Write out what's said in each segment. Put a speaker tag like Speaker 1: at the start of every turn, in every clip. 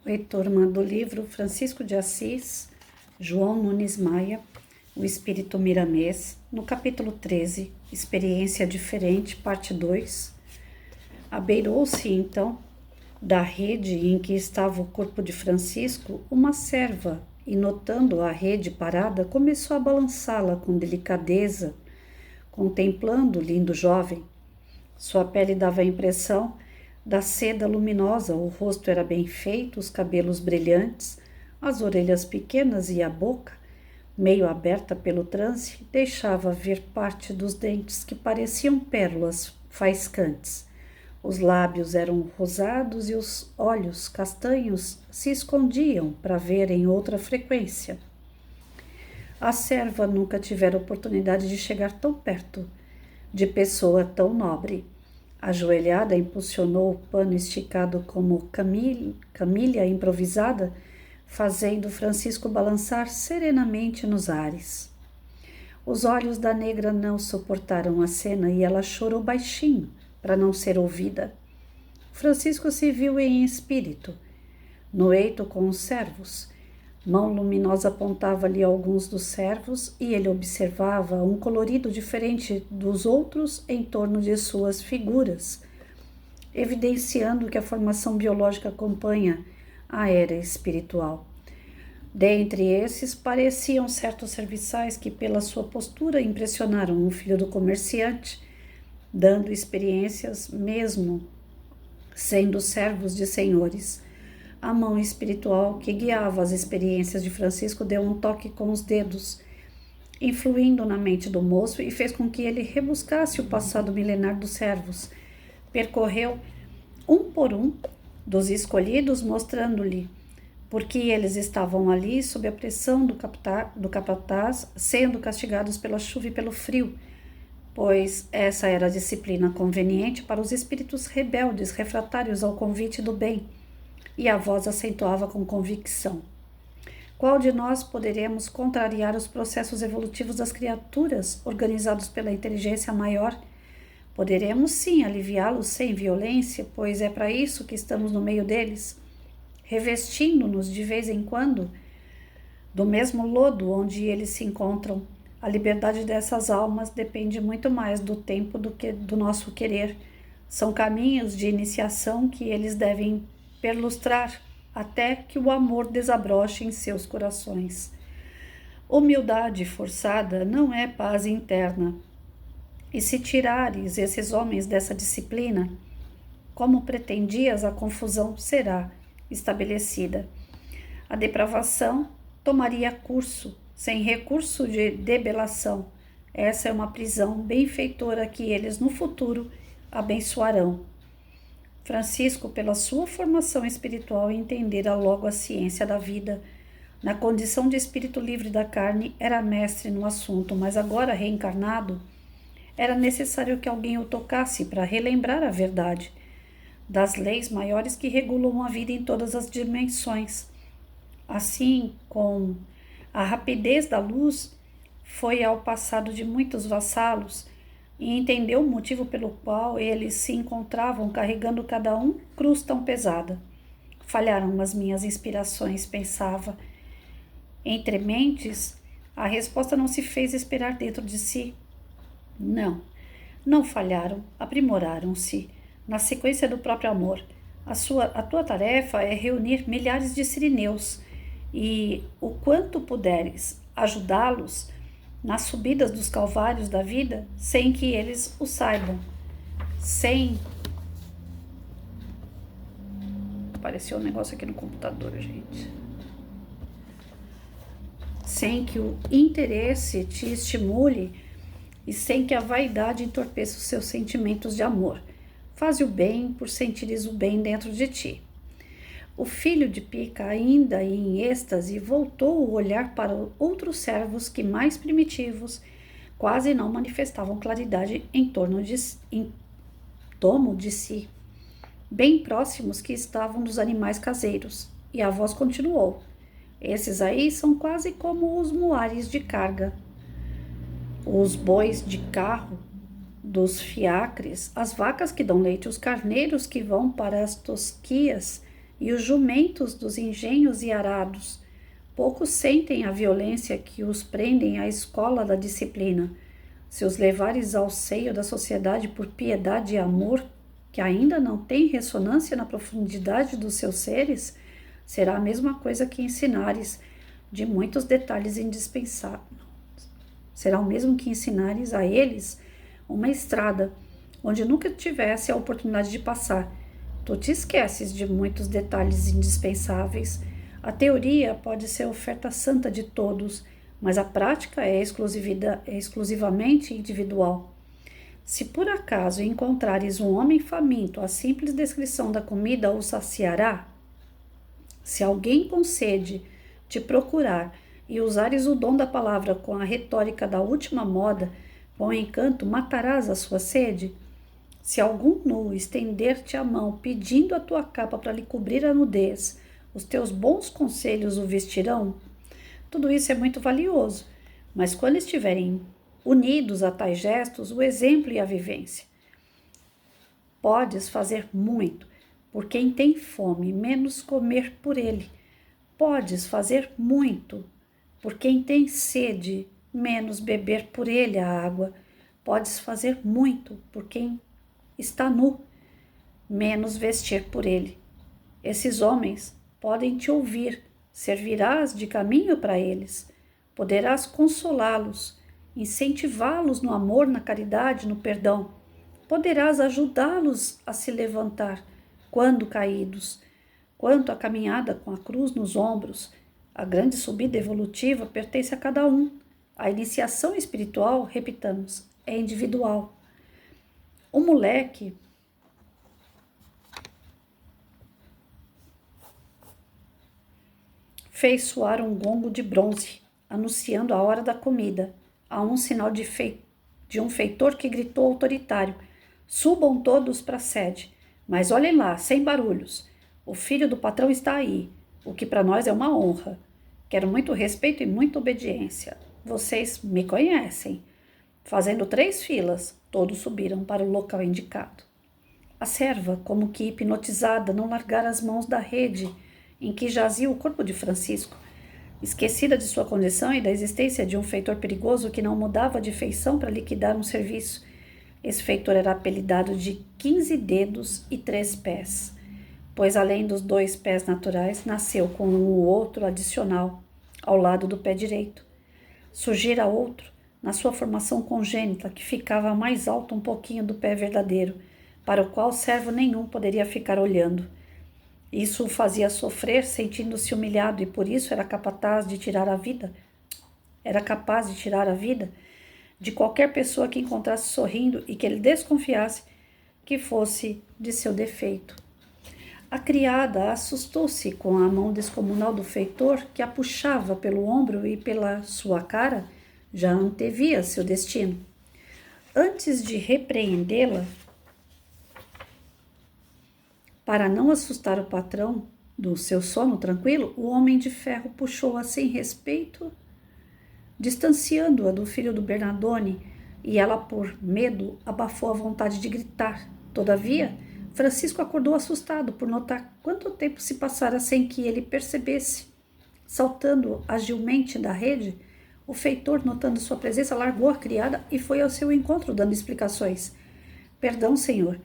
Speaker 1: Oi, turma do livro Francisco de Assis, João Nunes Maia, O Espírito Miramês, no capítulo 13, Experiência Diferente, parte 2. Abeirou-se, então, da rede em que estava o corpo de Francisco, uma serva, e notando a rede parada, começou a balançá-la com delicadeza, contemplando o lindo jovem. Sua pele dava a impressão da seda luminosa, o rosto era bem feito, os cabelos brilhantes, as orelhas pequenas e a boca, meio aberta pelo transe, deixava ver parte dos dentes que pareciam pérolas faiscantes. Os lábios eram rosados e os olhos castanhos se escondiam para ver em outra frequência. A serva nunca tivera oportunidade de chegar tão perto de pessoa tão nobre. Ajoelhada, impulsionou o pano esticado como camilha improvisada, fazendo Francisco balançar serenamente nos ares. Os olhos da negra não suportaram a cena e ela chorou baixinho, para não ser ouvida. Francisco se viu em espírito, no eito com os servos. Mão luminosa apontava-lhe alguns dos servos e ele observava um colorido diferente dos outros em torno de suas figuras, evidenciando que a formação biológica acompanha a era espiritual. Dentre esses, pareciam certos serviçais que, pela sua postura, impressionaram o filho do comerciante, dando experiências mesmo sendo servos de senhores. A mão espiritual que guiava as experiências de Francisco deu um toque com os dedos, influindo na mente do moço e fez com que ele rebuscasse o passado milenar dos servos. Percorreu um por um dos escolhidos, mostrando-lhe por que eles estavam ali sob a pressão do capataz, sendo castigados pela chuva e pelo frio, pois essa era a disciplina conveniente para os espíritos rebeldes refratários ao convite do bem. E a voz acentuava com convicção: qual de nós poderemos contrariar os processos evolutivos das criaturas organizados pela inteligência maior? Poderemos sim aliviá-los sem violência, pois é para isso que estamos no meio deles, revestindo-nos de vez em quando do mesmo lodo onde eles se encontram. A liberdade dessas almas depende muito mais do tempo do que do nosso querer. São caminhos de iniciação que eles devem perlustrar até que o amor desabroche em seus corações. Humildade forçada não é paz interna. E se tirares esses homens dessa disciplina, como pretendias, a confusão será estabelecida. A depravação tomaria curso, sem recurso de debelação. Essa é uma prisão benfeitora que eles no futuro abençoarão. Francisco, pela sua formação espiritual, entendera logo a ciência da vida. Na condição de espírito livre da carne, era mestre no assunto, mas agora reencarnado, era necessário que alguém o tocasse para relembrar a verdade das leis maiores que regulam a vida em todas as dimensões. Assim, com a rapidez da luz, foi ao passado de muitos vassalos e entendeu o motivo pelo qual eles se encontravam carregando cada um cruz tão pesada. Falharam as minhas inspirações, pensava. Entre mentes, a resposta não se fez esperar dentro de si. Não falharam, aprimoraram-se, na sequência do próprio amor. A tua tarefa é reunir milhares de sirineus e, o quanto puderes, ajudá-los nas subidas dos calvários da vida, sem que eles o saibam, Apareceu um negócio aqui no computador, gente. Sem que o interesse te estimule e sem que a vaidade entorpeça os seus sentimentos de amor. Faze o bem por sentires o bem dentro de ti. O filho de Pica, ainda em êxtase, voltou o olhar para outros servos que, mais primitivos, quase não manifestavam claridade em torno de si, bem próximos que estavam dos animais caseiros, e a voz continuou: esses aí são quase como os muares de carga, os bois de carro dos fiacres, as vacas que dão leite, os carneiros que vão para as tosquias e os jumentos dos engenhos e arados. Poucos sentem a violência que os prendem à escola da disciplina. Se os levares ao seio da sociedade por piedade e amor, que ainda não tem ressonância na profundidade dos seus seres, será a mesma coisa que ensinares de muitos detalhes indispensáveis. Será o mesmo que ensinares a eles uma estrada onde nunca tivesse a oportunidade de passar. Tu te esqueces de muitos detalhes indispensáveis. A teoria pode ser a oferta santa de todos, mas a prática é exclusivamente individual. Se por acaso encontrares um homem faminto, a simples descrição da comida o saciará. Se alguém com sede te procurar e usares o dom da palavra com a retórica da última moda, com encanto matarás a sua sede. Se algum nu estender-te a mão pedindo a tua capa para lhe cobrir a nudez, os teus bons conselhos o vestirão? Tudo isso é muito valioso, mas quando estiverem unidos a tais gestos, o exemplo e a vivência. Podes fazer muito por quem tem fome, menos comer por ele. Podes fazer muito por quem tem sede, menos beber por ele a água. Podes fazer muito por quem está nu, menos vestir por ele. Esses homens podem te ouvir, servirás de caminho para eles, poderás consolá-los, incentivá-los no amor, na caridade, no perdão, poderás ajudá-los a se levantar quando caídos. Quanto à caminhada com a cruz nos ombros, a grande subida evolutiva pertence a cada um. A iniciação espiritual, repitamos, é individual. O moleque fez soar um gongo de bronze, anunciando a hora da comida, a um sinal de um feitor que gritou autoritário: subam todos para a sede, mas olhem lá, sem barulhos. O filho do patrão está aí, o que para nós é uma honra. Quero muito respeito e muita obediência. Vocês me conhecem. Fazendo 3 filas, todos subiram para o local indicado. A serva, como que hipnotizada, não largara as mãos da rede em que jazia o corpo de Francisco. Esquecida de sua condição e da existência de um feitor perigoso que não mudava de feição para liquidar um serviço. Esse feitor era apelidado de 15 dedos e 3 pés, pois além dos 2 pés naturais, nasceu com o outro adicional, ao lado do pé direito. Surgira outro, na sua formação congênita, que ficava mais alto um pouquinho do pé verdadeiro, para o qual servo nenhum poderia ficar olhando. Isso o fazia sofrer, sentindo-se humilhado, e por isso era capaz de tirar a vida de qualquer pessoa que encontrasse sorrindo e que ele desconfiasse que fosse de seu defeito. A criada assustou-se com a mão descomunal do feitor, que a puxava pelo ombro e pela sua cara já antevia seu destino. Antes de repreendê-la, para não assustar o patrão do seu sono tranquilo, o homem de ferro puxou-a sem respeito, distanciando-a do filho do Bernardone, e ela, por medo, abafou a vontade de gritar. Todavia, Francisco acordou assustado por notar quanto tempo se passara sem que ele percebesse. Saltando agilmente da rede, o feitor, notando sua presença, largou a criada e foi ao seu encontro, dando explicações. Perdão, senhor,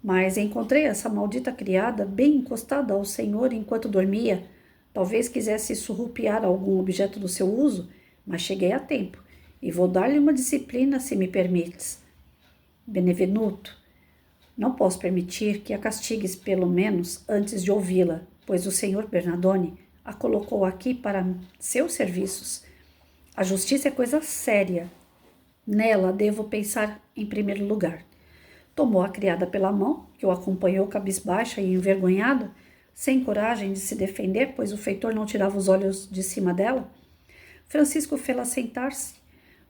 Speaker 1: mas encontrei essa maldita criada bem encostada ao senhor enquanto dormia. Talvez quisesse surrupiar algum objeto do seu uso, mas cheguei a tempo e vou dar-lhe uma disciplina, se me permites. Benevenuto, não posso permitir que a castigues pelo menos antes de ouvi-la, pois o senhor Bernardone a colocou aqui para seus serviços. A justiça é coisa séria. Nela devo pensar em primeiro lugar. Tomou a criada pela mão, que o acompanhou cabisbaixa e envergonhada, sem coragem de se defender, pois o feitor não tirava os olhos de cima dela. Francisco fê-la sentar-se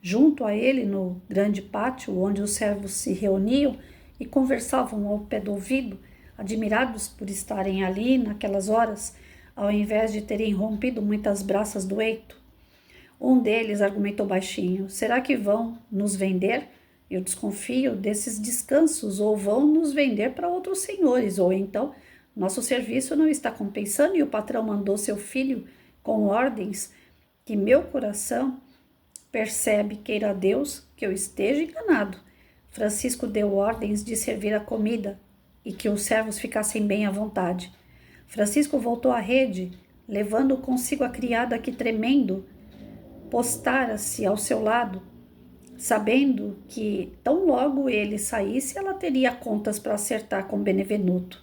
Speaker 1: junto a ele no grande pátio, onde os servos se reuniam e conversavam ao pé do ouvido, admirados por estarem ali naquelas horas, ao invés de terem rompido muitas braças do eito. Um deles argumentou baixinho: será que vão nos vender? Eu desconfio desses descansos, ou vão nos vender para outros senhores, ou então Nosso serviço não está compensando e o patrão mandou seu filho com ordens que meu coração percebe, queira Deus, que eu esteja enganado. Francisco deu ordens de servir a comida e que os servos ficassem bem à vontade. Francisco voltou à rede, levando consigo a criada que, tremendo, postara-se ao seu lado, sabendo que, tão logo ele saísse, ela teria contas para acertar com Benevenuto,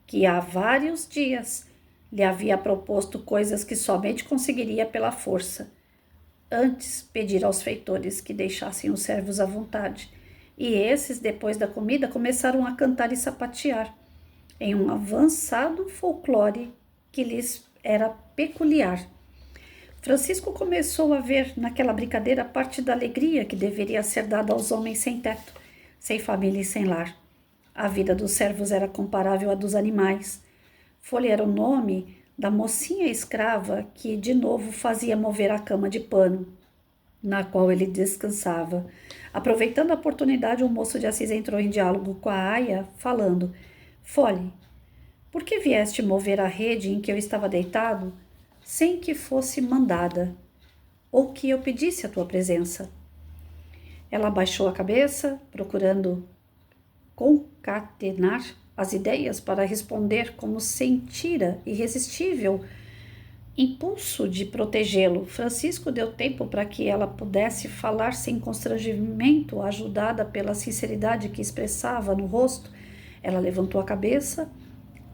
Speaker 1: que há vários dias lhe havia proposto coisas que somente conseguiria pela força. Antes, pedir aos feitores que deixassem os servos à vontade, e esses, depois da comida, começaram a cantar e sapatear, em um avançado folclore que lhes era peculiar. Francisco começou a ver naquela brincadeira parte da alegria que deveria ser dada aos homens sem teto, sem família e sem lar. A vida dos servos era comparável à dos animais. Folha era o nome da mocinha escrava que de novo fazia mover a cama de pano, na qual ele descansava. Aproveitando a oportunidade, o moço de Assis entrou em diálogo com a aia, falando: Folhe, por que vieste mover a rede em que eu estava deitado, sem que fosse mandada, ou que eu pedisse a tua presença? Ela abaixou a cabeça, procurando concatenar as ideias para responder como sentira irresistível impulso de protegê-lo. Francisco deu tempo para que ela pudesse falar sem constrangimento, ajudada pela sinceridade que expressava no rosto. Ela levantou a cabeça,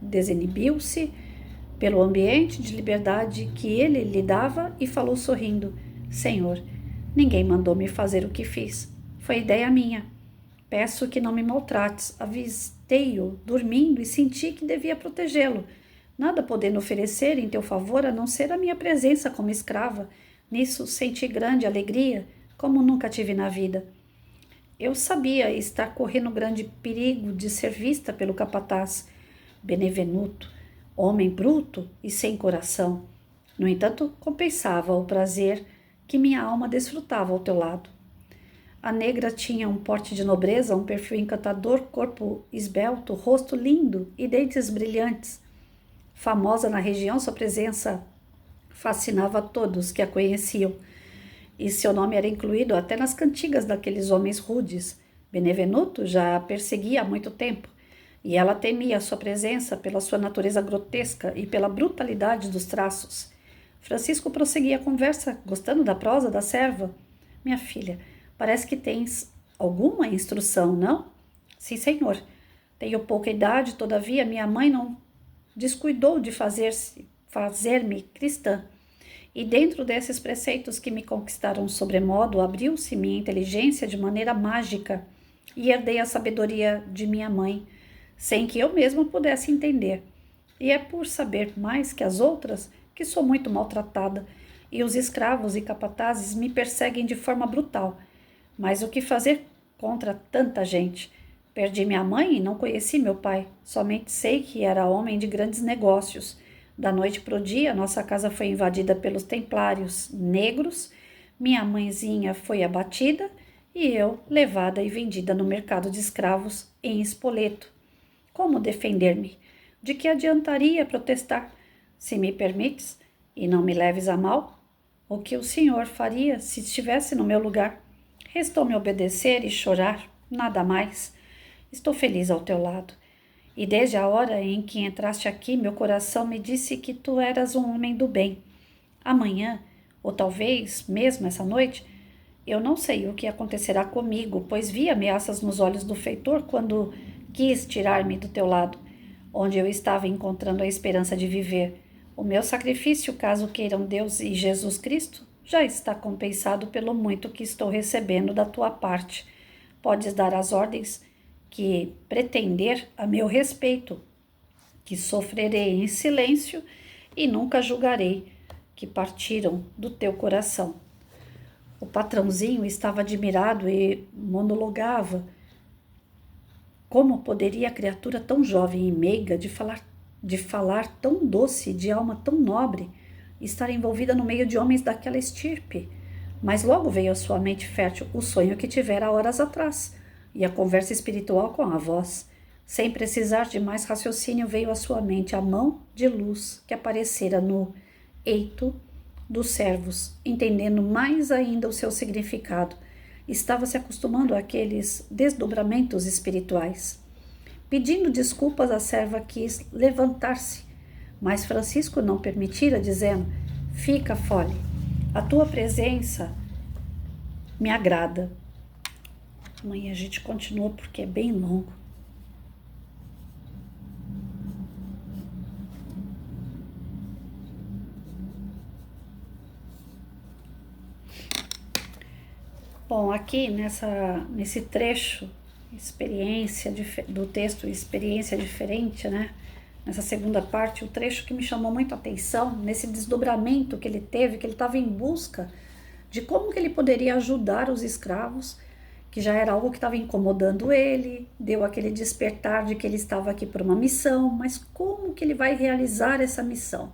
Speaker 1: desinibiu-se pelo ambiente de liberdade que ele lhe dava e falou sorrindo: Senhor, ninguém mandou me fazer o que fiz. Foi ideia minha. Peço que não me maltrates. Avistei-o dormindo e senti que devia protegê-lo. Nada podendo oferecer em teu favor a não ser a minha presença como escrava. Nisso senti grande alegria, como nunca tive na vida. Eu sabia estar correndo grande perigo de ser vista pelo capataz Benevenuto, homem bruto e sem coração. No entanto, compensava o prazer que minha alma desfrutava ao teu lado. A negra tinha um porte de nobreza, um perfil encantador, corpo esbelto, rosto lindo e dentes brilhantes. Famosa na região, sua presença fascinava a todos que a conheciam, e seu nome era incluído até nas cantigas daqueles homens rudes. Benevenuto já a perseguia há muito tempo, e ela temia sua presença pela sua natureza grotesca e pela brutalidade dos traços. Francisco prosseguia a conversa, gostando da prosa da serva. Minha filha, parece que tens alguma instrução, não? Sim, senhor. Tenho pouca idade, todavia minha mãe não descuidou de fazer-me cristã. E dentro desses preceitos que me conquistaram sobremodo, abriu-se minha inteligência de maneira mágica e herdei a sabedoria de minha mãe, sem que eu mesma pudesse entender. E é por saber mais que as outras que sou muito maltratada, e os escravos e capatazes me perseguem de forma brutal. Mas o que fazer contra tanta gente? Perdi minha mãe e não conheci meu pai. Somente sei que era homem de grandes negócios. Da noite para o dia, nossa casa foi invadida pelos templários negros, minha mãezinha foi abatida e eu levada e vendida no mercado de escravos em Spoleto. Como defender-me? De que adiantaria protestar? Se me permites, e não me leves a mal, o que o senhor faria se estivesse no meu lugar? Restou-me obedecer e chorar, nada mais. Estou feliz ao teu lado. E desde a hora em que entraste aqui, meu coração me disse que tu eras um homem do bem. Amanhã, ou talvez mesmo essa noite, eu não sei o que acontecerá comigo, pois vi ameaças nos olhos do feitor quando quis tirar-me do teu lado, onde eu estava encontrando a esperança de viver. O meu sacrifício, caso queiram Deus e Jesus Cristo, já está compensado pelo muito que estou recebendo da tua parte. Podes dar as ordens que pretender a meu respeito, que sofrerei em silêncio e nunca julgarei, que partiram do teu coração. O patrãozinho estava admirado e monologava. Como poderia a criatura tão jovem e meiga, de falar tão doce, de alma tão nobre, estar envolvida no meio de homens daquela estirpe? Mas logo veio à sua mente fértil o sonho que tivera horas atrás, e a conversa espiritual com a voz. Sem precisar de mais raciocínio, veio à sua mente a mão de luz que aparecera no eito dos servos, entendendo mais ainda o seu significado. Estava se acostumando àqueles desdobramentos espirituais. Pedindo desculpas, a serva quis levantar-se, mas Francisco não permitira, dizendo: Fica, Fole, a tua presença me agrada. Amanhã a gente continua porque é bem longo. Bom, aqui nesse trecho, do texto Experiência Diferente, né? Nessa segunda parte, o trecho que me chamou muito a atenção, nesse desdobramento que ele teve, que ele estava em busca de como que ele poderia ajudar os escravos, que já era algo que estava incomodando ele, deu aquele despertar de que ele estava aqui por uma missão, mas como que ele vai realizar essa missão?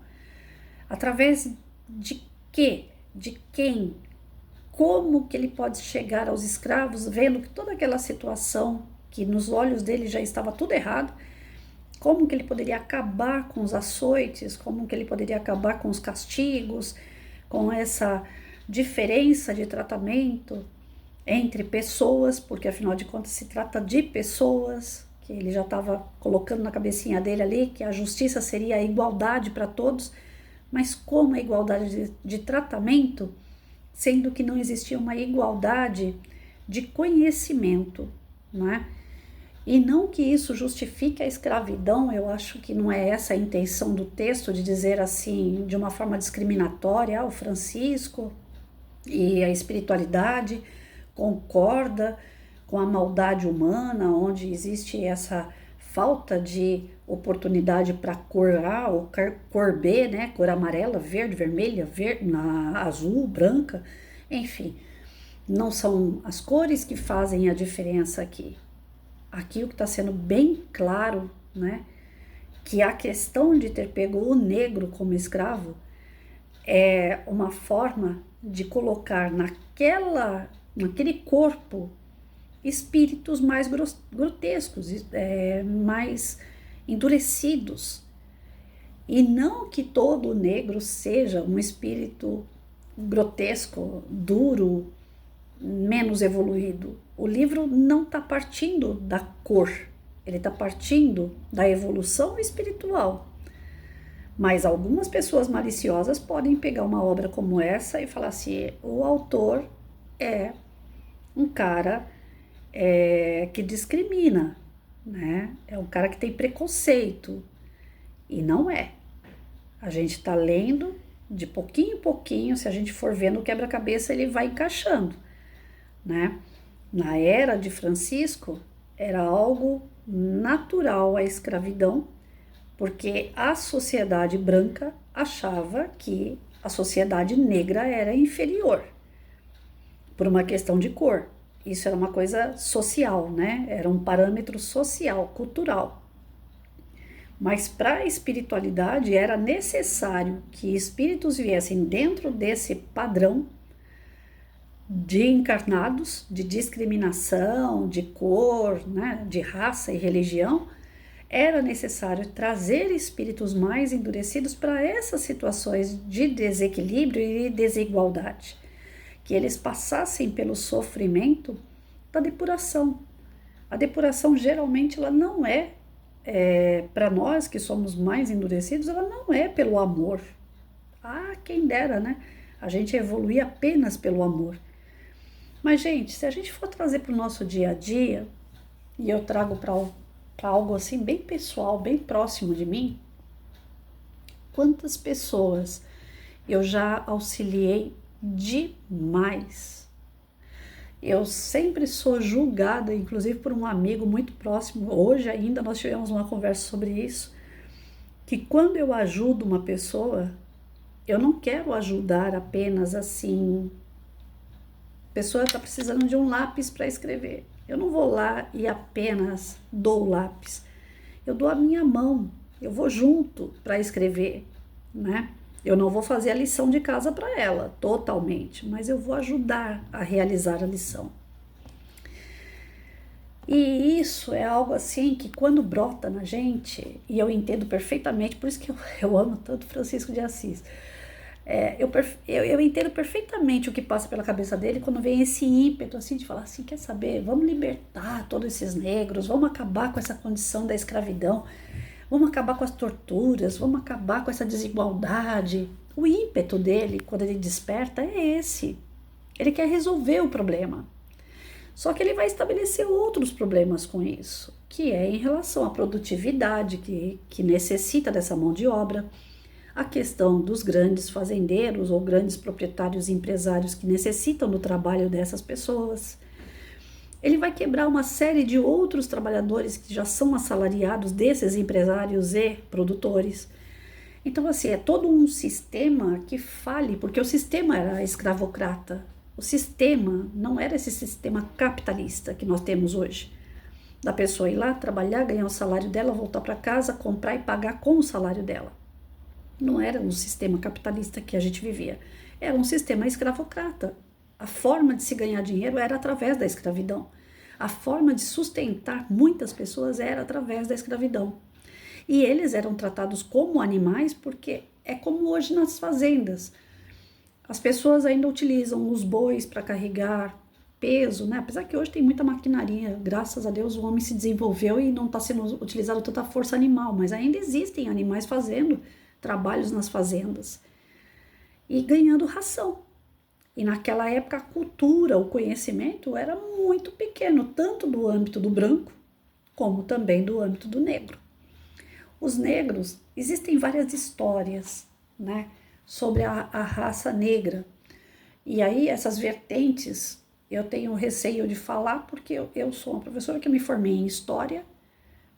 Speaker 1: Através de quê? De quem? Como que ele pode chegar aos escravos, vendo que toda aquela situação, que nos olhos dele já estava tudo errado, como que ele poderia acabar com os açoites, como que ele poderia acabar com os castigos, com essa diferença de tratamento entre pessoas, porque afinal de contas se trata de pessoas, que ele já estava colocando na cabecinha dele ali, que a justiça seria a igualdade para todos, mas como a igualdade de tratamento, sendo que não existia uma igualdade de conhecimento, não é? E não que isso justifique a escravidão, eu acho que não é essa a intenção do texto, de dizer assim, de uma forma discriminatória, o Francisco e a espiritualidade concorda com a maldade humana, onde existe essa falta de oportunidade para cor A ou cor B, né? Cor amarela, verde, vermelha, azul, branca, enfim, não são as cores que fazem a diferença aqui. Aqui o que está sendo bem claro, né? Que a questão de ter pego o negro como escravo é uma forma de colocar naquele corpo espíritos mais grotescos, mais endurecidos. E não que todo negro seja um espírito grotesco, duro, menos evoluído. O livro não está partindo da cor, ele está partindo da evolução espiritual. Mas algumas pessoas maliciosas podem pegar uma obra como essa e falar assim: o autor é um cara que discrimina, né? É um cara que tem preconceito. E não é. A gente está lendo de pouquinho em pouquinho, se a gente for vendo o quebra-cabeça, ele vai encaixando, né? Na era de Francisco, era algo natural a escravidão, porque a sociedade branca achava que a sociedade negra era inferior, por uma questão de cor. Isso era uma coisa social, né? Era um parâmetro social, cultural. Mas para a espiritualidade era necessário que espíritos viessem dentro desse padrão de encarnados, de discriminação, de cor, né, de raça e religião. Era necessário trazer espíritos mais endurecidos para essas situações de desequilíbrio e desigualdade, que eles passassem pelo sofrimento da depuração. A depuração geralmente ela não para nós que somos mais endurecidos, ela não é pelo amor. Ah, quem dera, né? A gente evolui apenas pelo amor. Mas, gente, se a gente for trazer para o nosso dia a dia, e eu trago para algo assim bem pessoal, bem próximo de mim, quantas pessoas eu já auxiliei demais. Eu sempre sou julgada, inclusive por um amigo muito próximo, hoje ainda nós tivemos uma conversa sobre isso, que quando eu ajudo uma pessoa, eu não quero ajudar apenas assim, a pessoa está precisando de um lápis para escrever. Eu não vou lá e apenas dou o lápis, eu dou a minha mão, eu vou junto para escrever, né? Eu não vou fazer a lição de casa para ela, totalmente, mas eu vou ajudar a realizar a lição. E isso é algo assim que quando brota na gente, e eu entendo perfeitamente, por isso que eu amo tanto Francisco de Assis, eu entendo perfeitamente o que passa pela cabeça dele quando vem esse ímpeto assim de falar assim, quer saber, vamos libertar todos esses negros, vamos acabar com essa condição da escravidão, vamos acabar com as torturas, vamos acabar com essa desigualdade. O ímpeto dele, quando ele desperta, é esse. Ele quer resolver o problema. Só que ele vai estabelecer outros problemas com isso, que é em relação à produtividade, que necessita dessa mão de obra, a questão dos grandes fazendeiros ou grandes proprietários e empresários que necessitam do trabalho dessas pessoas. Ele vai quebrar uma série de outros trabalhadores que já são assalariados desses empresários e produtores. Então, assim, é todo um sistema que fale, porque o sistema era escravocrata. O sistema não era esse sistema capitalista que nós temos hoje. Da pessoa ir lá, trabalhar, ganhar o salário dela, voltar para casa, comprar e pagar com o salário dela. Não era um sistema capitalista que a gente vivia. Era um sistema escravocrata. A forma de se ganhar dinheiro era através da escravidão. A forma de sustentar muitas pessoas era através da escravidão. E eles eram tratados como animais porque é como hoje nas fazendas. As pessoas ainda utilizam os bois para carregar peso, né? Apesar que hoje tem muita maquinaria, graças a Deus o homem se desenvolveu e não está sendo utilizado tanta força animal, mas ainda existem animais fazendo trabalhos nas fazendas e ganhando ração. E naquela época a cultura, o conhecimento era muito pequeno, tanto do âmbito do branco como também do âmbito do negro. Os negros, existem várias histórias, né, sobre a raça negra. E aí essas vertentes eu tenho receio de falar porque eu sou uma professora que me formei em história,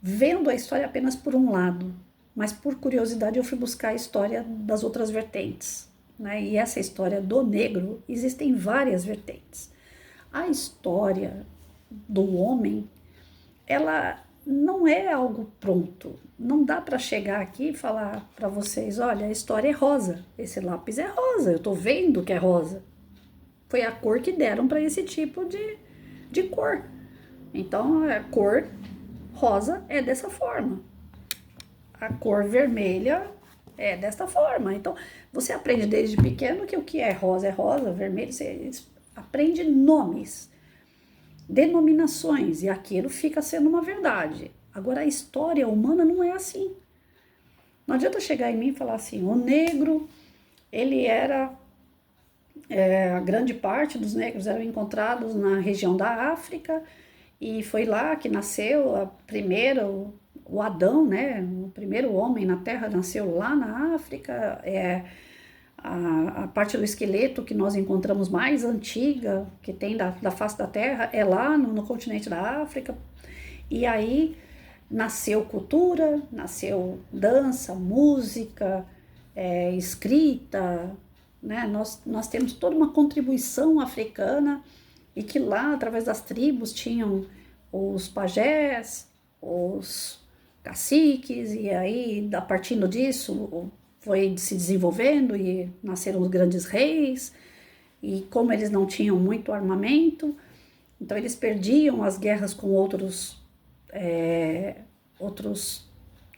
Speaker 1: vendo a história apenas por um lado, mas por curiosidade eu fui buscar a história das outras vertentes, né? E essa história do negro, existem várias vertentes. A história do homem, ela não é algo pronto. Não dá para chegar aqui e falar para vocês, olha, a história é rosa, esse lápis é rosa, eu tô vendo que é rosa. Foi a cor que deram para esse tipo de cor. Então, a cor rosa é dessa forma. A cor vermelha é desta forma. Então, você aprende desde pequeno que o que é rosa, vermelho, você aprende nomes, denominações, e aquilo fica sendo uma verdade. Agora, a história humana não é assim. Não adianta chegar em mim e falar assim, o negro, ele era... a grande parte dos negros eram encontrados na região da África, e foi lá que nasceu a primeira, o Adão, né? O primeiro homem na Terra nasceu lá na África. A parte do esqueleto que nós encontramos mais antiga, que tem da face da Terra, é lá no continente da África. E aí nasceu cultura, nasceu dança, música, escrita, né? Nós temos toda uma contribuição africana, e que lá, através das tribos, tinham os pajés, os caciques, e aí, partindo disso, foi se desenvolvendo e nasceram os grandes reis, e como eles não tinham muito armamento, então eles perdiam as guerras com outros,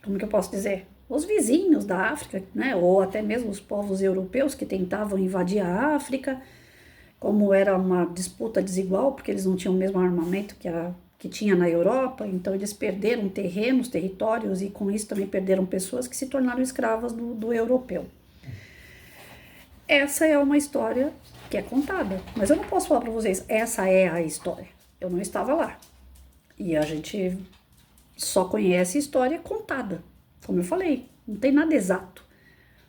Speaker 1: como que eu posso dizer? Os vizinhos da África, né? Ou até mesmo os povos europeus que tentavam invadir a África, como era uma disputa desigual, porque eles não tinham o mesmo armamento que tinha na Europa, então eles perderam terrenos, territórios, e com isso também perderam pessoas que se tornaram escravas do europeu. Essa é uma história que é contada, mas eu não posso falar para vocês, essa é a história. Eu não estava lá. E a gente só conhece história contada, como eu falei, não tem nada exato.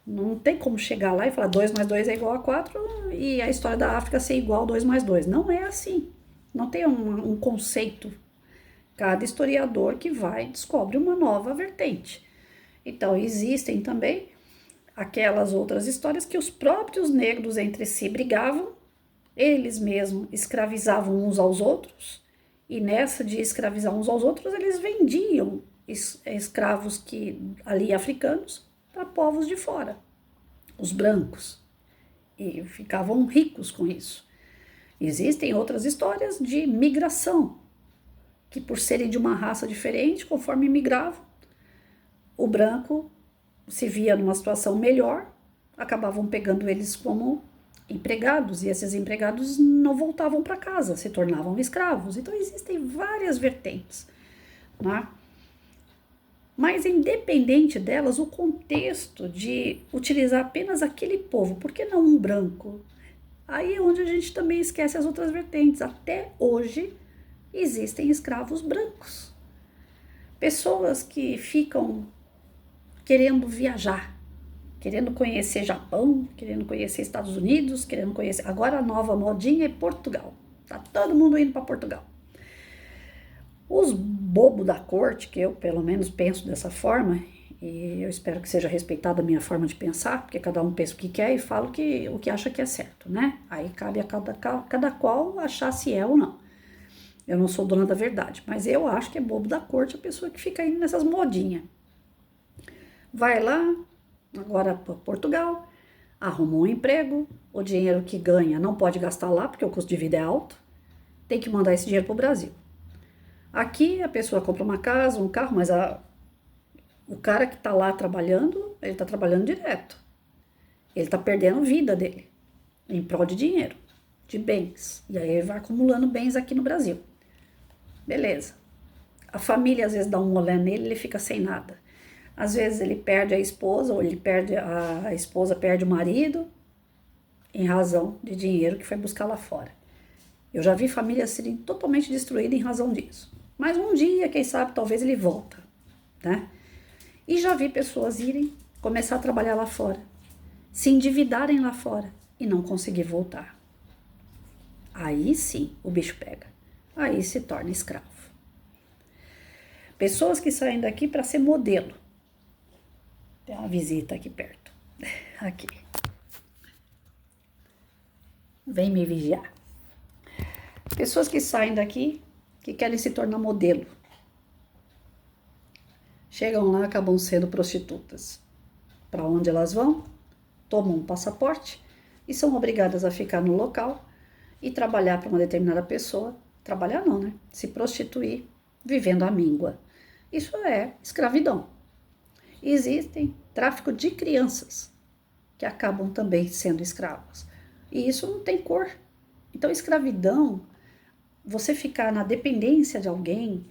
Speaker 1: Não tem como chegar lá e falar 2 mais 2 é igual a 4 e a história da África ser igual a 2 mais 2. Não é assim. Não tem um conceito. Cada historiador que vai descobre uma nova vertente. Então, existem também aquelas outras histórias que os próprios negros entre si brigavam, eles mesmos escravizavam uns aos outros, e nessa de escravizar uns aos outros, eles vendiam escravos ali africanos para povos de fora, os brancos, e ficavam ricos com isso. Existem outras histórias de migração, que por serem de uma raça diferente, conforme migravam, o branco se via numa situação melhor, acabavam pegando eles como empregados, e esses empregados não voltavam para casa, se tornavam escravos. Então existem várias vertentes, né? Mas independente delas, o contexto de utilizar apenas aquele povo, por que não um branco? Aí é onde a gente também esquece as outras vertentes. Até hoje existem escravos brancos. Pessoas que ficam querendo viajar, querendo conhecer Japão, querendo conhecer Estados Unidos, querendo conhecer... Agora a nova modinha é Portugal. Tá todo mundo indo para Portugal. Os bobos da corte, que eu pelo menos penso dessa forma, e eu espero que seja respeitada a minha forma de pensar, porque cada um pensa o que quer e fala o que acha que é certo, né? Aí cabe a cada qual achar se é ou não. Eu não sou dona da verdade, mas eu acho que é bobo da corte a pessoa que fica indo nessas modinhas. Vai lá, agora para Portugal, arruma um emprego, o dinheiro que ganha não pode gastar lá, porque o custo de vida é alto, tem que mandar esse dinheiro para o Brasil. Aqui a pessoa compra uma casa, um carro, mas o cara que está lá trabalhando, ele está trabalhando direto. Ele está perdendo a vida dele em prol de dinheiro, de bens. E aí ele vai acumulando bens aqui no Brasil. Beleza. A família às vezes dá um olé nele, ele fica sem nada. Às vezes ele perde a esposa, ou a esposa perde o marido, em razão de dinheiro que foi buscar lá fora. Eu já vi famílias serem totalmente destruídas em razão disso. Mas um dia, quem sabe, talvez ele volta, né? E já vi pessoas irem começar a trabalhar lá fora, se endividarem lá fora e não conseguir voltar. Aí sim o bicho pega. Aí se torna escravo. Pessoas que saem daqui para ser modelo. Tem uma visita aqui perto. Aqui. Vem me vigiar. Pessoas que saem daqui, que querem se tornar modelo. Chegam lá, acabam sendo prostitutas. Para onde elas vão? Tomam um passaporte e são obrigadas a ficar no local e trabalhar para uma determinada pessoa. Trabalhar não, né? Se prostituir, vivendo à míngua. Isso é escravidão. Existem tráfico de crianças que acabam também sendo escravos. E isso não tem cor. Então, escravidão, você ficar na dependência de alguém,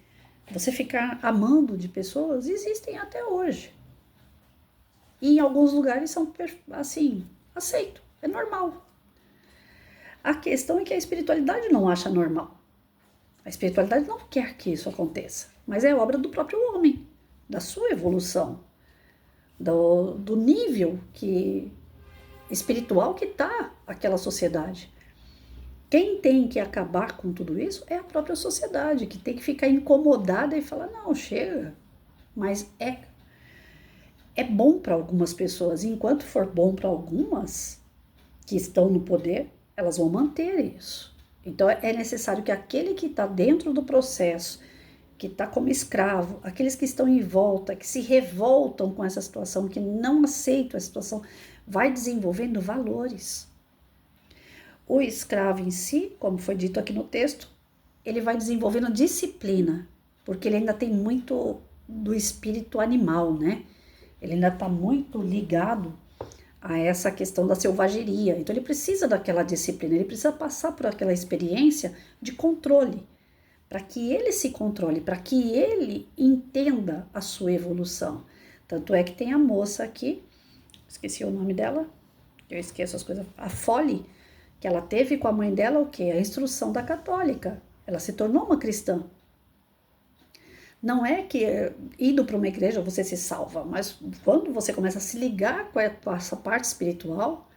Speaker 1: você ficar amando de pessoas, existem até hoje. E em alguns lugares são, assim, aceito, é normal. A questão é que a espiritualidade não acha normal. A espiritualidade não quer que isso aconteça, mas é obra do próprio homem, da sua evolução, do nível espiritual que está aquela sociedade. Quem tem que acabar com tudo isso é a própria sociedade, que tem que ficar incomodada e falar, não, chega. Mas é bom para algumas pessoas, e enquanto for bom para algumas que estão no poder, elas vão manter isso. Então é necessário que aquele que está dentro do processo, que está como escravo, aqueles que estão em volta, que se revoltam com essa situação, que não aceitam a situação, vai desenvolvendo valores. O escravo em si, como foi dito aqui no texto, ele vai desenvolvendo disciplina, porque ele ainda tem muito do espírito animal, né? Ele ainda está muito ligado a essa questão da selvageria. Então ele precisa daquela disciplina, ele precisa passar por aquela experiência de controle, para que ele se controle, para que ele entenda a sua evolução. Tanto é que tem a moça aqui, esqueci o nome dela, eu esqueço as coisas, a Folly, que ela teve com a mãe dela o quê? A instrução da católica. Ela se tornou uma cristã. Não é que indo para uma igreja você se salva, mas quando você começa a se ligar com essa parte espiritual,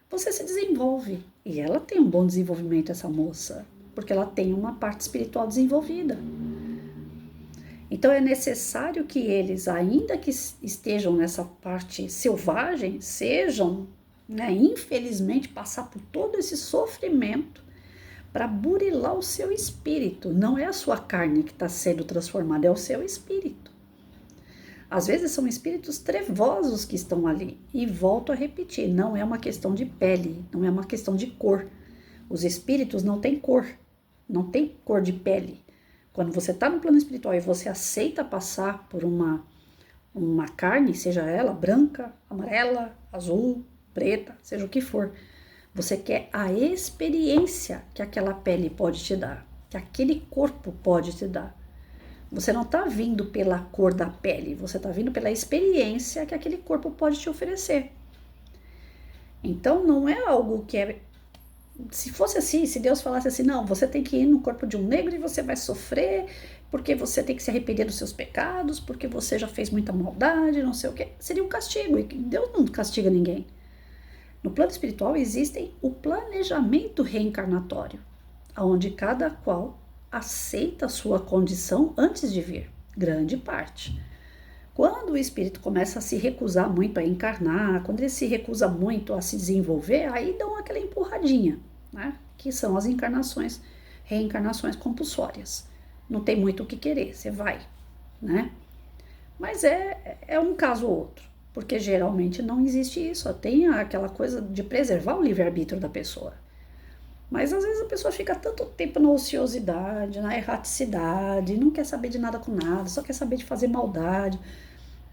Speaker 1: você se desenvolve. E ela tem um bom desenvolvimento, essa moça, porque ela tem uma parte espiritual desenvolvida. Então é necessário que eles, ainda que estejam nessa parte selvagem, sejam, né, infelizmente, passar por todo esse sofrimento para burilar o seu espírito. Não é a sua carne que está sendo transformada, é o seu espírito. Às vezes são espíritos trevosos que estão ali. E volto a repetir, não é uma questão de pele, não é uma questão de cor. Os espíritos não têm cor, não tem cor de pele. Quando você está no plano espiritual e você aceita passar por uma carne, seja ela branca, amarela, azul, preta, seja o que for, você quer a experiência que aquela pele pode te dar, que aquele corpo pode te dar. Você não está vindo pela cor da pele, você está vindo pela experiência que aquele corpo pode te oferecer. Então não é algo que é... Se fosse assim, se Deus falasse assim, não, você tem que ir no corpo de um negro e você vai sofrer, porque você tem que se arrepender dos seus pecados, porque você já fez muita maldade, não sei o que, seria um castigo, e Deus não castiga ninguém. No plano espiritual existe o planejamento reencarnatório, onde cada qual aceita a sua condição antes de vir, grande parte. Quando o espírito começa a se recusar muito a encarnar, quando ele se recusa muito a se desenvolver, aí dão aquela empurradinha, né? Que são as encarnações, reencarnações compulsórias. Não tem muito o que querer, você vai, né? Mas é um caso ou outro, porque geralmente não existe isso, tem aquela coisa de preservar o livre-arbítrio da pessoa. Mas às vezes a pessoa fica tanto tempo na ociosidade, na erraticidade, não quer saber de nada com nada, só quer saber de fazer maldade.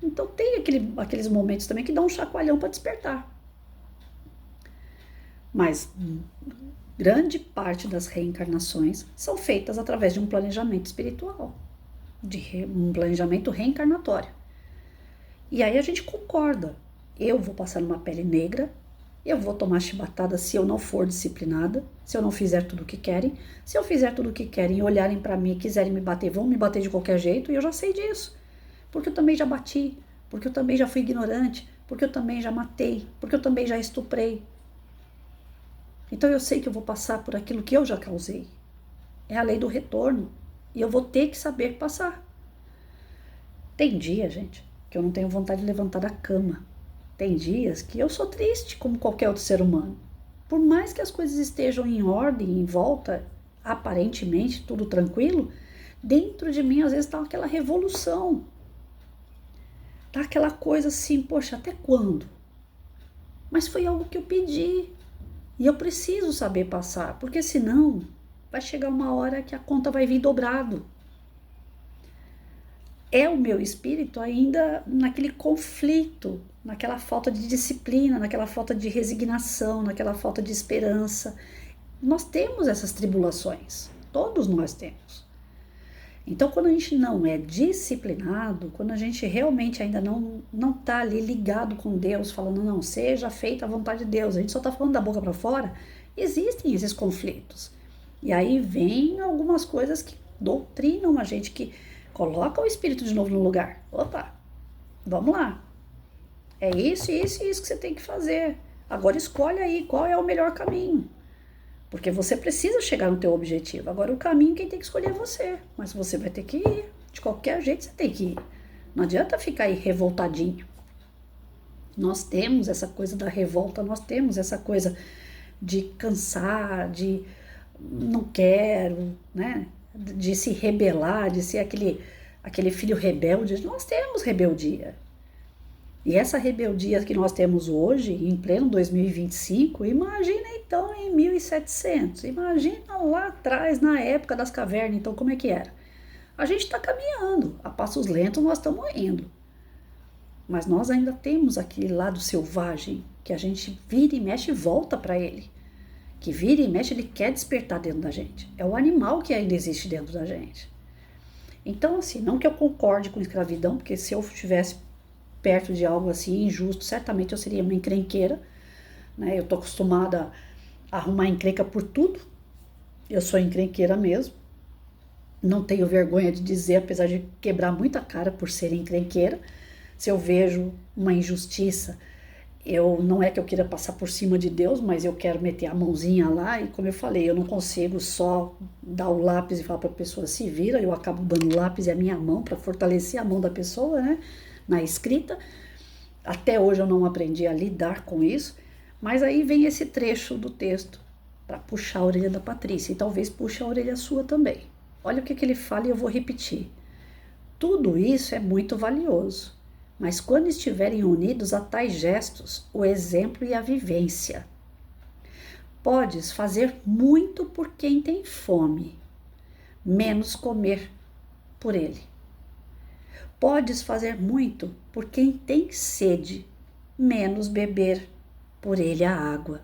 Speaker 1: Então tem aqueles momentos também que dão um chacoalhão para despertar. Mas grande parte das reencarnações são feitas através de um planejamento espiritual, de um planejamento reencarnatório. E aí a gente concorda, eu vou passar numa pele negra, eu vou tomar chibatada se eu não for disciplinada, se eu não fizer tudo o que querem. Se eu fizer tudo o que querem e olharem para mim e quiserem me bater, vão me bater de qualquer jeito, e eu já sei disso. Porque eu também já bati, porque eu também já fui ignorante, porque eu também já matei, porque eu também já estuprei. Então eu sei que eu vou passar por aquilo que eu já causei. É a lei do retorno, e eu vou ter que saber passar. Tem dia, gente, que eu não tenho vontade de levantar da cama. Tem dias que eu sou triste, como qualquer outro ser humano. Por mais que as coisas estejam em ordem, em volta, aparentemente tudo tranquilo, dentro de mim às vezes está aquela revolução. Tá aquela coisa assim, poxa, até quando? Mas foi algo que eu pedi. E eu preciso saber passar, porque senão vai chegar uma hora que a conta vai vir dobrado. É o meu espírito ainda naquele conflito, naquela falta de disciplina, naquela falta de resignação, naquela falta de esperança. Nós temos essas tribulações, todos nós temos. Então, quando a gente não é disciplinado, quando a gente realmente ainda não tá ali ligado com Deus, falando, não, seja feita a vontade de Deus, a gente só tá falando da boca para fora, existem esses conflitos. E aí vem algumas coisas que doutrinam a gente, que coloca o espírito de novo no lugar. Opa, vamos lá. É isso, isso e isso que você tem que fazer. Agora escolhe aí qual é o melhor caminho. Porque você precisa chegar no teu objetivo. Agora o caminho quem tem que escolher é você. Mas você vai ter que ir. De qualquer jeito você tem que ir. Não adianta ficar aí revoltadinho. Nós temos essa coisa da revolta, nós temos essa coisa de cansar, de não quero, né? De se rebelar, de ser aquele filho rebelde. Nós temos rebeldia. E essa rebeldia que nós temos hoje, em pleno 2025, imagina então em 1700, imagina lá atrás, na época das cavernas, então como é que era? A gente está caminhando, a passos lentos nós estamos indo. Mas nós ainda temos aquele lado selvagem, que a gente vira e mexe e volta para ele. Que vira e mexe, ele quer despertar dentro da gente. É o animal que ainda existe dentro da gente. Então, assim, não que eu concorde com escravidão, porque se eu estivesse perto de algo assim injusto, certamente eu seria uma encrenqueira, né? Eu tô acostumada a arrumar encrenca por tudo. Eu sou encrenqueira mesmo. Não tenho vergonha de dizer, apesar de quebrar muita cara por ser encrenqueira. Se eu vejo uma injustiça, não é que eu queira passar por cima de Deus, mas eu quero meter a mãozinha lá, e como eu falei, eu não consigo só dar o lápis e falar para a pessoa se vira, eu acabo dando o lápis e a minha mão para fortalecer a mão da pessoa, né, na escrita. Até hoje eu não aprendi a lidar com isso, mas aí vem esse trecho do texto para puxar a orelha da Patrícia, e talvez puxe a orelha sua também. Olha o que ele fala e eu vou repetir. Tudo isso é muito valioso. Mas quando estiverem unidos a tais gestos, o exemplo e a vivência. Podes fazer muito por quem tem fome, menos comer por ele. Podes fazer muito por quem tem sede, menos beber por ele a água.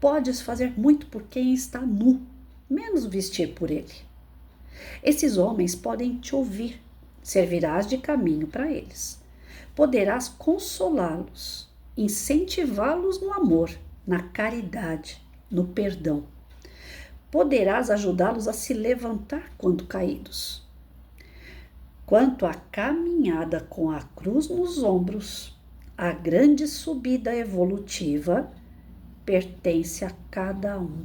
Speaker 1: Podes fazer muito por quem está nu, menos vestir por ele. Esses homens podem te ouvir, servirás de caminho para eles. Poderás consolá-los, incentivá-los no amor, na caridade, no perdão. Poderás ajudá-los a se levantar quando caídos. Quanto à caminhada com a cruz nos ombros, a grande subida evolutiva pertence a cada um.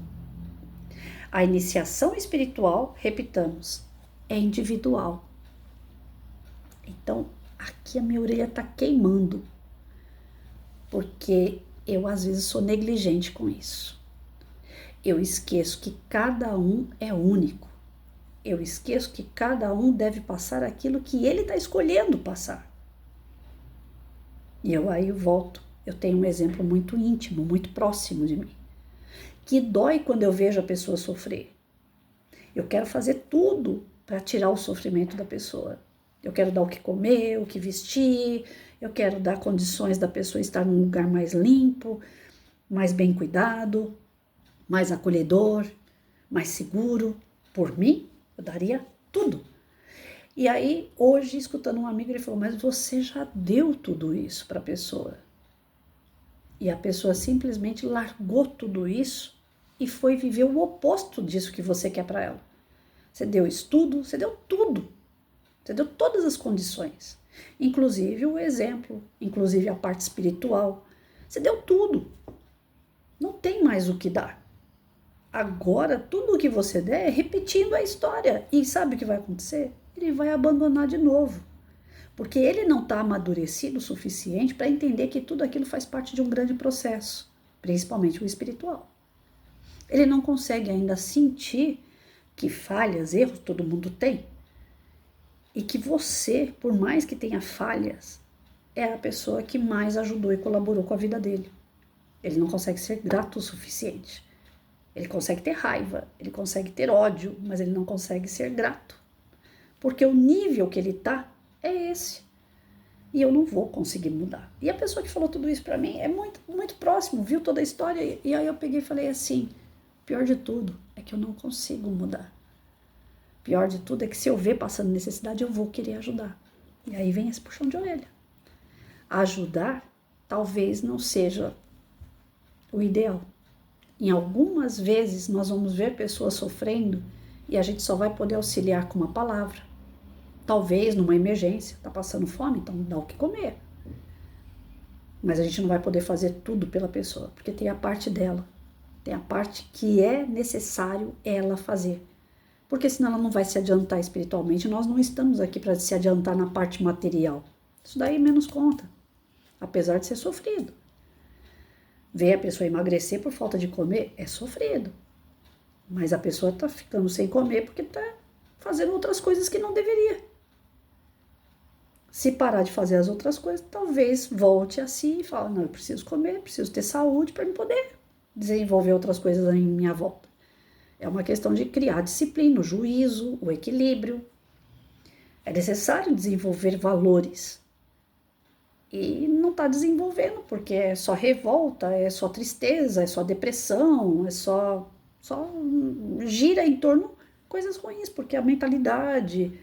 Speaker 1: A iniciação espiritual, repitamos, é individual. Então, aqui a minha orelha está queimando, porque eu às vezes sou negligente com isso. Eu esqueço que cada um é único. Eu esqueço que cada um deve passar aquilo que ele está escolhendo passar. E eu aí volto. Eu tenho um exemplo muito íntimo, muito próximo de mim, que dói quando eu vejo a pessoa sofrer. Eu quero fazer tudo para tirar o sofrimento da pessoa. Eu quero dar o que comer, o que vestir, eu quero dar condições da pessoa estar num lugar mais limpo, mais bem cuidado, mais acolhedor, mais seguro. Por mim, eu daria tudo. E aí, hoje, escutando um amigo, ele falou, mas você já deu tudo isso para a pessoa. E a pessoa simplesmente largou tudo isso e foi viver o oposto disso que você quer para ela. Você deu estudo, você deu tudo. Você deu todas as condições. Inclusive o exemplo, inclusive a parte espiritual. Você deu tudo. Não tem mais o que dar. Agora, tudo o que você der é repetindo a história. E sabe o que vai acontecer? Ele vai abandonar de novo. Porque ele não está amadurecido o suficiente para entender que tudo aquilo faz parte de um grande processo, principalmente o espiritual. Ele não consegue ainda sentir que falhas, erros, todo mundo tem. E que você, por mais que tenha falhas, é a pessoa que mais ajudou e colaborou com a vida dele. Ele não consegue ser grato o suficiente. Ele consegue ter raiva, ele consegue ter ódio, mas ele não consegue ser grato. Porque o nível que ele está é esse. E eu não vou conseguir mudar. E a pessoa que falou tudo isso para mim é muito, muito próximo, viu toda a história. E aí eu peguei e falei assim, pior de tudo é que eu não consigo mudar. Pior de tudo é que se eu ver passando necessidade, eu vou querer ajudar. E aí vem esse puxão de orelha. Ajudar talvez não seja o ideal. Em algumas vezes nós vamos ver pessoas sofrendo e a gente só vai poder auxiliar com uma palavra. Talvez numa emergência, tá passando fome, então dá o que comer. Mas a gente não vai poder fazer tudo pela pessoa, porque tem a parte dela, tem a parte que é necessário ela fazer. Porque senão ela não vai se adiantar espiritualmente, nós não estamos aqui para se adiantar na parte material. Isso daí menos conta, apesar de ser sofrido. Ver a pessoa emagrecer por falta de comer é sofrido. Mas a pessoa tá ficando sem comer porque tá fazendo outras coisas que não deveria. Se parar de fazer as outras coisas, talvez volte a si e fale, não, eu preciso comer, preciso ter saúde para me poder desenvolver outras coisas em minha volta. É uma questão de criar disciplina, o juízo, o equilíbrio. É necessário desenvolver valores. E não está desenvolvendo, porque é só revolta, é só tristeza, é só depressão, é só gira em torno de coisas ruins, porque a mentalidade,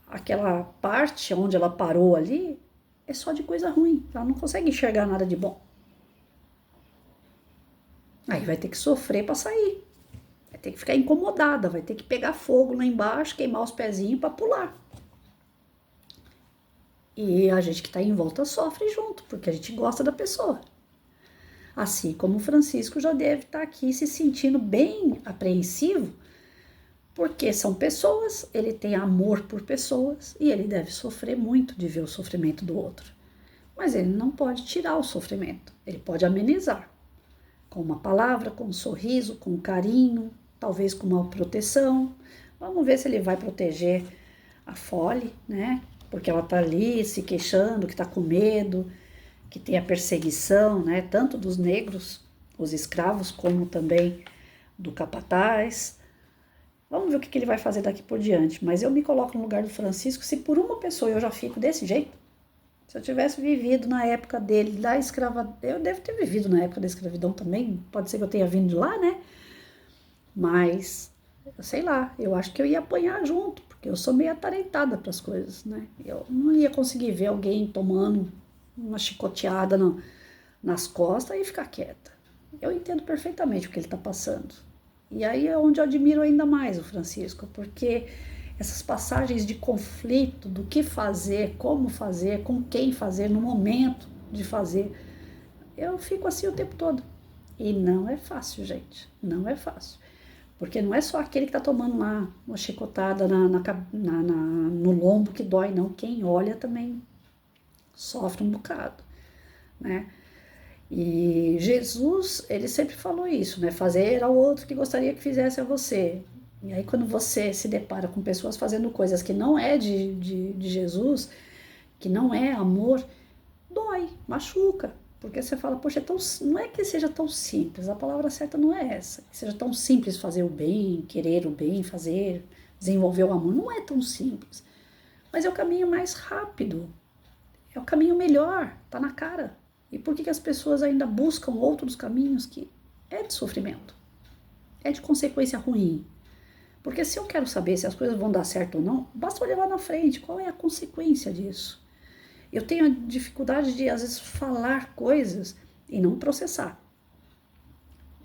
Speaker 1: aquela parte onde ela parou ali, é só de coisa ruim. Ela não consegue enxergar nada de bom. Aí vai ter que sofrer para sair. Vai ter que ficar incomodada, vai ter que pegar fogo lá embaixo, queimar os pezinhos para pular. E a gente que está em volta sofre junto, porque a gente gosta da pessoa. Assim como o Francisco já deve estar aqui se sentindo bem apreensivo, porque são pessoas, ele tem amor por pessoas e ele deve sofrer muito de ver o sofrimento do outro. Mas ele não pode tirar o sofrimento, ele pode amenizar. Com uma palavra, com um sorriso, com um carinho, talvez com uma proteção. Vamos ver se ele vai proteger a Fole, né? Porque ela tá ali se queixando, que tá com medo, que tem a perseguição, né? Tanto dos negros, os escravos, como também do capataz. Vamos ver o que ele vai fazer daqui por diante. Mas eu me coloco no lugar do Francisco, se por uma pessoa eu já fico desse jeito. Se eu tivesse vivido na época dele, da escravidão, eu devo ter vivido na época da escravidão também, pode ser que eu tenha vindo de lá, né? Mas, sei lá, eu acho que eu ia apanhar junto, porque eu sou meio atarentada para as coisas, né? Eu não ia conseguir ver alguém tomando uma chicoteada nas costas e ficar quieta. Eu entendo perfeitamente o que ele está passando. E aí é onde eu admiro ainda mais o Francisco, porque essas passagens de conflito, do que fazer, como fazer, com quem fazer, no momento de fazer, eu fico assim o tempo todo. E não é fácil, não é fácil. Porque não é só aquele que está tomando lá uma chicotada no lombo que dói, não. Quem olha também sofre um bocado, né? E Jesus, ele sempre falou isso, né? Fazer ao outro que gostaria que fizesse a você. E aí quando você se depara com pessoas fazendo coisas que não é de Jesus, que não é amor, dói, machuca. Porque você fala, poxa, não é que seja tão simples, a palavra certa não é essa. Que seja tão simples fazer o bem, querer o bem, fazer, desenvolver o amor. Não é tão simples. Mas é o caminho mais rápido, é o caminho melhor, tá na cara. E por que as pessoas ainda buscam outros caminhos que é de sofrimento, é de consequência ruim? Porque se eu quero saber se as coisas vão dar certo ou não, basta olhar lá na frente, qual é a consequência disso? Eu tenho a dificuldade de, às vezes, falar coisas e não processar.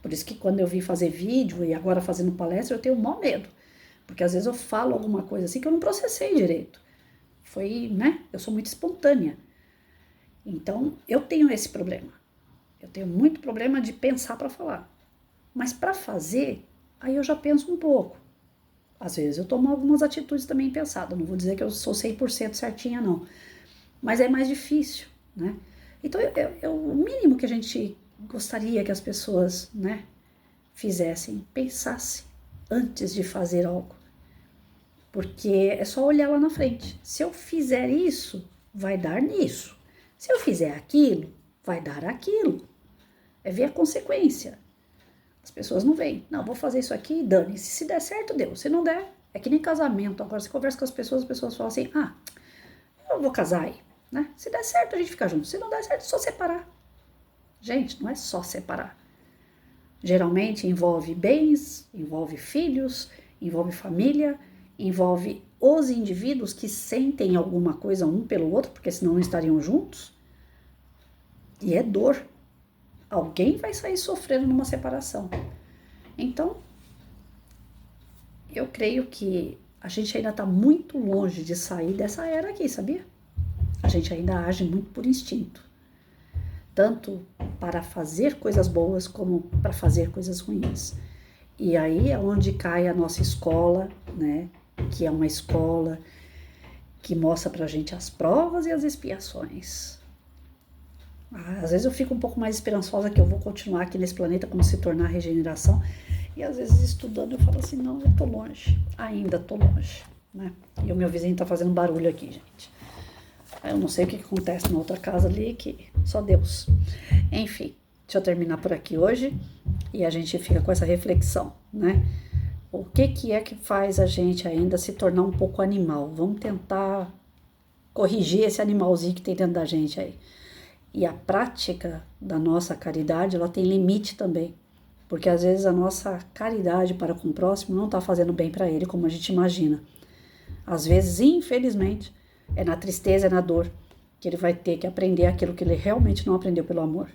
Speaker 1: Por isso que quando eu vim fazer vídeo e agora fazendo palestra, eu tenho o maior medo. Porque às vezes eu falo alguma coisa assim que eu não processei direito. Foi, né? Eu sou muito espontânea. Então, eu tenho esse problema. Eu tenho muito problema de pensar para falar. Mas para fazer, aí eu já penso um pouco. Às vezes eu tomo algumas atitudes também pensadas. Não vou dizer que eu sou 100% certinha, não. Mas é mais difícil, né? Então, o mínimo que a gente gostaria que as pessoas, né, fizessem, pensassem antes de fazer algo. Porque é só olhar lá na frente. Se eu fizer isso, vai dar nisso. Se eu fizer aquilo, vai dar aquilo. É ver a consequência. As pessoas não veem. Não, vou fazer isso aqui e dane-se. Se der certo, deu. Se não der, é que nem casamento. Agora, você conversa com as pessoas falam assim, eu vou casar aí. Né? Se der certo, a gente fica junto. Se não der certo, é só separar. Gente, não é só separar. Geralmente envolve bens, envolve filhos, envolve família, envolve os indivíduos que sentem alguma coisa um pelo outro, porque senão não estariam juntos. E é dor. Alguém vai sair sofrendo numa separação. Então, eu creio que a gente ainda está muito longe de sair dessa era aqui, sabia? A gente ainda age muito por instinto. Tanto para fazer coisas boas como para fazer coisas ruins. E aí é onde cai a nossa escola, né? Que é uma escola que mostra pra gente as provas e as expiações. Às vezes eu fico um pouco mais esperançosa que eu vou continuar aqui nesse planeta como se tornar regeneração. E às vezes estudando eu falo assim, não, eu tô longe, ainda tô longe, né? E o meu vizinho tá fazendo barulho aqui, gente. Eu não sei o que acontece na outra casa ali, que só Deus. Enfim, deixa eu terminar por aqui hoje e a gente fica com essa reflexão, né? O que é que faz a gente ainda se tornar um pouco animal? Vamos tentar corrigir esse animalzinho que tem dentro da gente aí. E a prática da nossa caridade, ela tem limite também. Porque às vezes a nossa caridade para com o próximo não está fazendo bem para ele como a gente imagina. Às vezes, infelizmente, é na tristeza, é na dor, que ele vai ter que aprender aquilo que ele realmente não aprendeu pelo amor.